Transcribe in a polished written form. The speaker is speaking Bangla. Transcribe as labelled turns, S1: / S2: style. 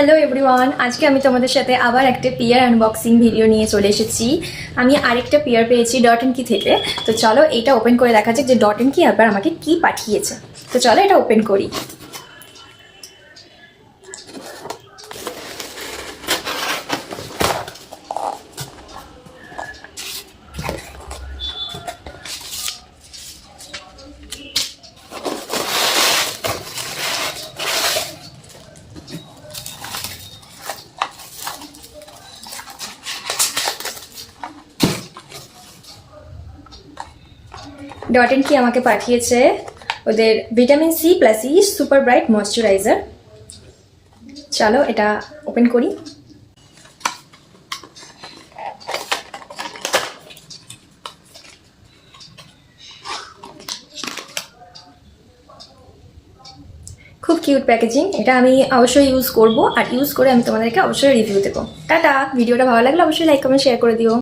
S1: হ্যালো এভরিওয়ান, আজকে আমি তোমাদের সাথে আবার একটা পিয়ার আনবক্সিং ভিডিও নিয়ে চলে এসেছি। আমি আরেকটা পিয়ার পেয়েছি ডট এন্ড কি থেকে। তো চলো এটা ওপেন করে দেখা যাক যে ডট এন্ড কি আবার আমাকে কি পাঠিয়েছে। তো চলো এটা ওপেন করি। ডট এন্ড কি আমাকে পাঠিয়েছে ওদের vitamin C plus E super bright moisturiser. চলো এটা ওপেন করি। খুব কিউট প্যাকেজিং, এটা আমি অবশ্যই ইউজ করব, আর ইউজ করে আমি তোমাদেরকে অবশ্যই রিভিউ দেবো। টাটা। ভিডিওটা ভালো লাগলে অবশ্যই লাইক কমেন্ট শেয়ার করে দিও।